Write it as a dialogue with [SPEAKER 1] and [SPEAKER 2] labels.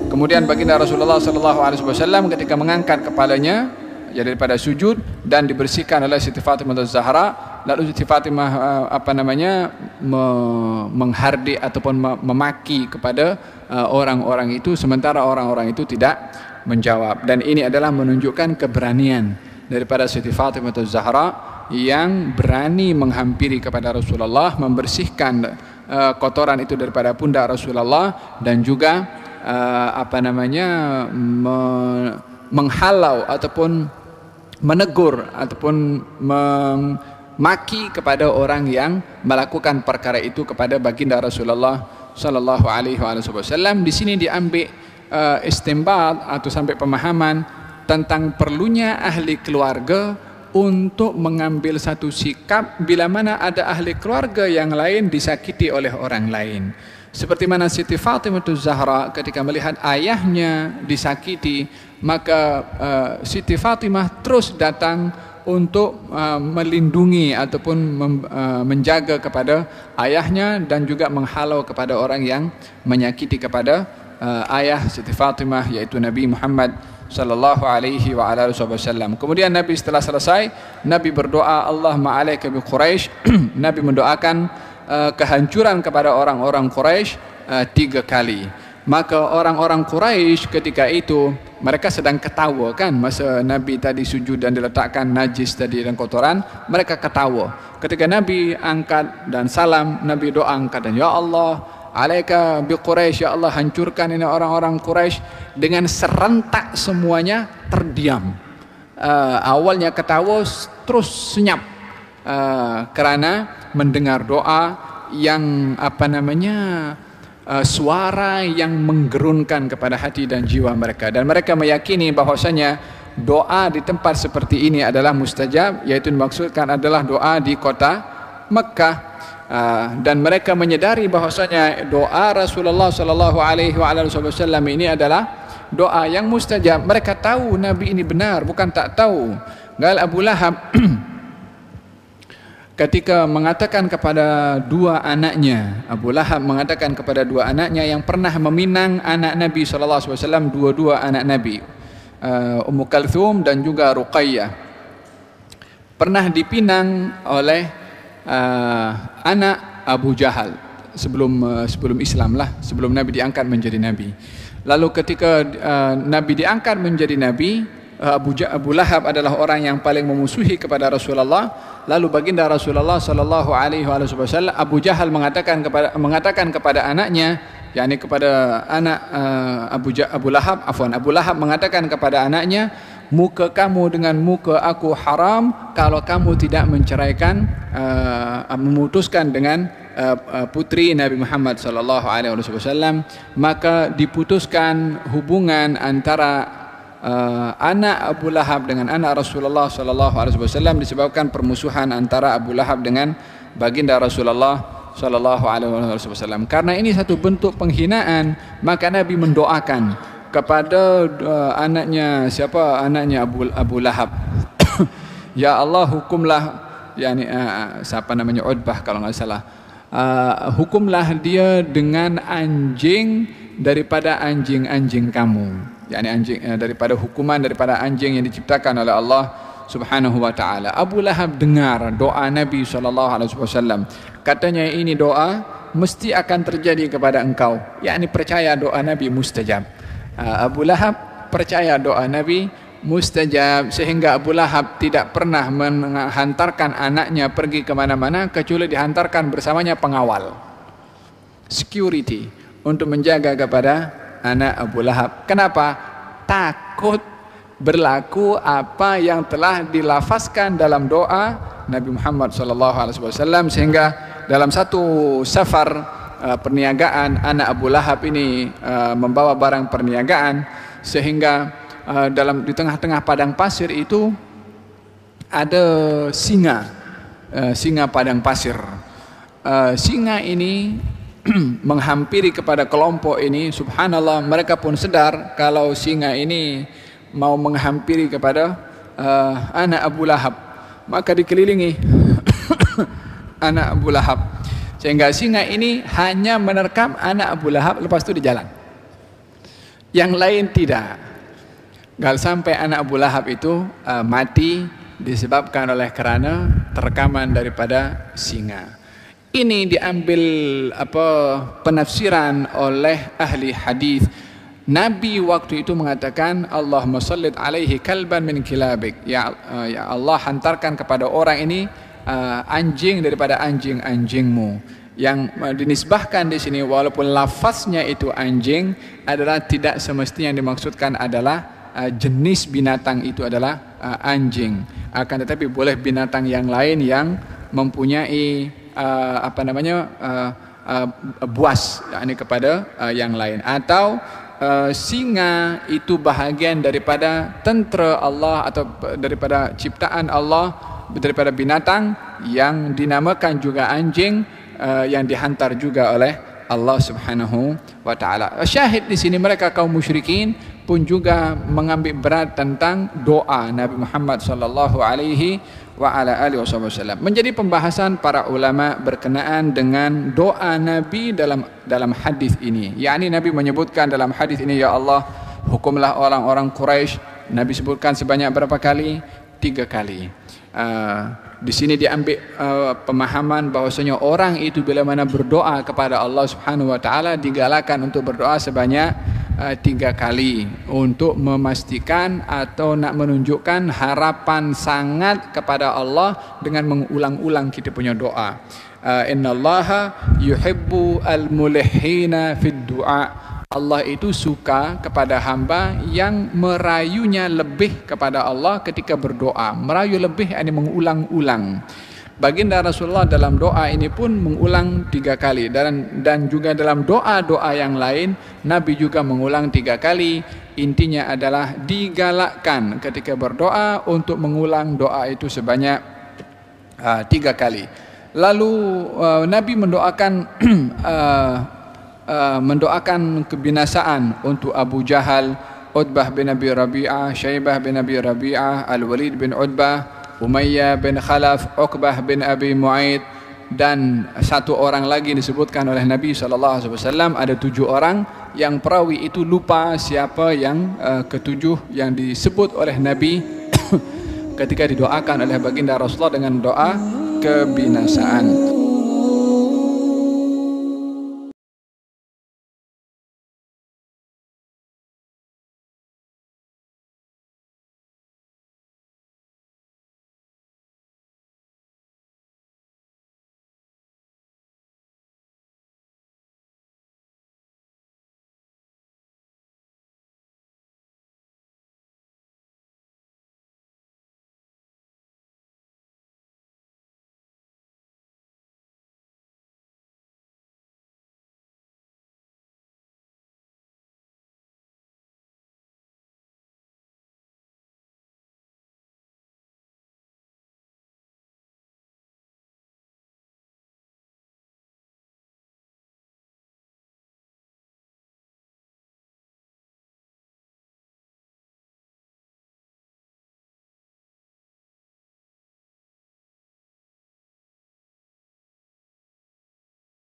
[SPEAKER 1] Kemudian baginda Rasulullah SAW ketika mengangkat kepalanya daripada sujud dan dibersihkan oleh Siti Fatimah Az-Zahra, lalu Siti Fatimah menghardik ataupun memaki kepada orang-orang itu, sementara orang-orang itu tidak menjawab. Dan ini adalah menunjukkan keberanian daripada Siti Fatimah Az-Zahra yang berani menghampiri kepada Rasulullah, membersihkan kotoran itu daripada pundak Rasulullah, dan juga menghalau ataupun menegur ataupun memaki kepada orang yang melakukan perkara itu kepada baginda Rasulullah sallallahu alaihi wasallam. Di sini diambil istinbat atau sampai pemahaman tentang perlunya ahli keluarga untuk mengambil satu sikap bila mana ada ahli keluarga yang lain disakiti oleh orang lain. Seperti mana Siti Fatimah Az-Zahra ketika melihat ayahnya disakiti, maka Siti Fatimah terus datang untuk melindungi ataupun menjaga kepada ayahnya, dan juga menghalau kepada orang yang menyakiti kepada ayah Siti Fatimah, yaitu Nabi Muhammad sallallahu alaihi wa ala wasallam. Kemudian Nabi setelah selesai, Nabi berdoa, Allahumma alaika bi Quraisy. Nabi mendoakan kehancuran kepada orang-orang Quraisy 3 kali. Maka orang-orang Quraisy ketika itu mereka sedang ketawa kan, masa Nabi tadi sujud dan diletakkan najis tadi dan kotoran, mereka ketawa. Ketika Nabi angkat dan salam, Nabi doa angkat dan ya Allah alaika bi Quraisy, ya Allah hancurkan ini orang-orang Quraisy. Dengan serentak semuanya terdiam. Awalnya ketawa terus senyap kerana mendengar doa yang suara yang menggerunkan kepada hati dan jiwa mereka, dan mereka meyakini bahwasanya doa di tempat seperti ini adalah mustajab, yaitu dimaksudkan adalah doa di kota Mekah. Dan mereka menyadari bahwasanya doa Rasulullah sallallahu alaihi wasallam ini adalah doa yang mustajab. Mereka tahu Nabi ini benar, bukan tak tahu. Gal Abu Lahab ketika mengatakan kepada 2 anaknya, Abu Lahab mengatakan kepada 2 anaknya yang pernah meminang anak Nabi SAW, dua-dua anak Nabi, Ummu Kalthum dan juga Ruqayyah, pernah dipinang oleh anak Abu Jahal sebelum Islam lah, sebelum Nabi diangkat menjadi Nabi. Lalu ketika Nabi diangkat menjadi Nabi, Abu Lahab adalah orang yang paling memusuhi kepada Rasulullah. Lalu baginda Rasulullah sallallahu alaihi wasallam, Abu Jahal mengatakan kepada anaknya, yakni kepada anak Abu Lahab mengatakan kepada anaknya, muka kamu dengan muka aku haram kalau kamu tidak menceraikan, memutuskan dengan putri Nabi Muhammad sallallahu alaihi wasallam. Maka diputuskan hubungan antara anak Abu Lahab dengan anak Rasulullah sallallahu alaihi wasallam disebabkan permusuhan antara Abu Lahab dengan baginda Rasulullah sallallahu alaihi wasallam. Karena ini satu bentuk penghinaan, maka Nabi mendoakan kepada anaknya Abu Lahab ya Allah hukumlah, yakni siapa namanya, Utbah kalau enggak salah, hukumlah dia dengan anjing daripada anjing-anjing kamu, yakni anjing daripada hukuman daripada anjing yang diciptakan oleh Allah Subhanahu wa taala. Abu Lahab dengar doa Nabi sallallahu alaihi wasallam. Katanya ini doa mesti akan terjadi kepada engkau, yakni percaya doa Nabi mustajab. Abu Lahab percaya doa Nabi mustajab, sehingga Abu Lahab tidak pernah menghantarkan anaknya pergi ke mana-mana kecuali dihantarkan bersamanya pengawal, security, untuk menjaga kepada anak Abu Lahab. Kenapa? Takut berlaku apa yang telah dilafazkan dalam doa Nabi Muhammad SAW. Sehingga dalam satu safar perniagaan, anak Abu Lahab ini membawa barang perniagaan, sehingga di tengah-tengah padang pasir itu ada singa padang pasir. Singa ini menghampiri kepada kelompok ini. Subhanallah, mereka pun sedar kalau singa ini mau menghampiri kepada anak Abu Lahab, maka dikelilingi anak Abu Lahab. Sehingga singa ini hanya menerkam anak Abu Lahab, lepas itu di jalan. Yang lain tidak. Kalau sampai anak Abu Lahab itu mati disebabkan oleh kerana terkaman daripada singa. Ini diambil penafsiran oleh ahli hadis. Nabi waktu itu mengatakan, Allahumma sallit alaihi kalban min kilabik. Ya Allah, hantarkan kepada orang ini anjing daripada anjing-anjingmu. Yang dinisbahkan di sini, walaupun lafaznya itu anjing, adalah tidak semestinya yang dimaksudkan adalah jenis binatang itu adalah anjing. Akan tetapi boleh binatang yang lain yang mempunyai buas, yakni kepada yang lain. Atau singa itu bahagian daripada tentera Allah atau daripada ciptaan Allah, daripada binatang yang dinamakan juga anjing, yang dihantar juga oleh Allah Subhanahu wa taala. Syahid di sini, mereka kaum musyrikin pun juga mengambil berat tentang doa Nabi Muhammad sallallahu alaihi wa ala alihi wasallam. Menjadi pembahasan para ulama berkenaan dengan doa Nabi dalam hadis ini. Yakni Nabi menyebutkan dalam hadis ini, ya Allah, hukumlah orang-orang Quraisy. Nabi sebutkan sebanyak berapa kali? 3 kali. Di sini diambil pemahaman bahwasanya orang itu bila mana berdoa kepada Allah Subhanahu wa taala digalakkan untuk berdoa sebanyak 3 kali untuk memastikan atau nak menunjukkan harapan sangat kepada Allah dengan mengulang-ulang kita punya doa. Innallaha yuhibbu al-mulihina fid du'a. Allah itu suka kepada hamba yang merayunya lebih kepada Allah ketika berdoa. Merayu lebih, ini mengulang-ulang. Baginda Rasulullah dalam doa ini pun mengulang 3 kali. Dan juga dalam doa-doa yang lain, Nabi juga mengulang 3 kali. Intinya adalah digalakkan ketika berdoa untuk mengulang doa itu sebanyak 3 kali. Lalu Nabi mendoakan kebinasaan untuk Abu Jahal, Utbah bin Abi Rabi'ah, Syaibah bin Abi Rabi'ah, Al-Walid bin Utbah, Umayyah bin Khalaf, Uqbah bin Abi Mu'aid, dan 1 orang lagi disebutkan oleh Nabi SAW. Ada 7 orang yang perawi itu lupa siapa yang ke-7 yang disebut oleh Nabi ketika didoakan oleh baginda Rasulullah dengan doa kebinasaan.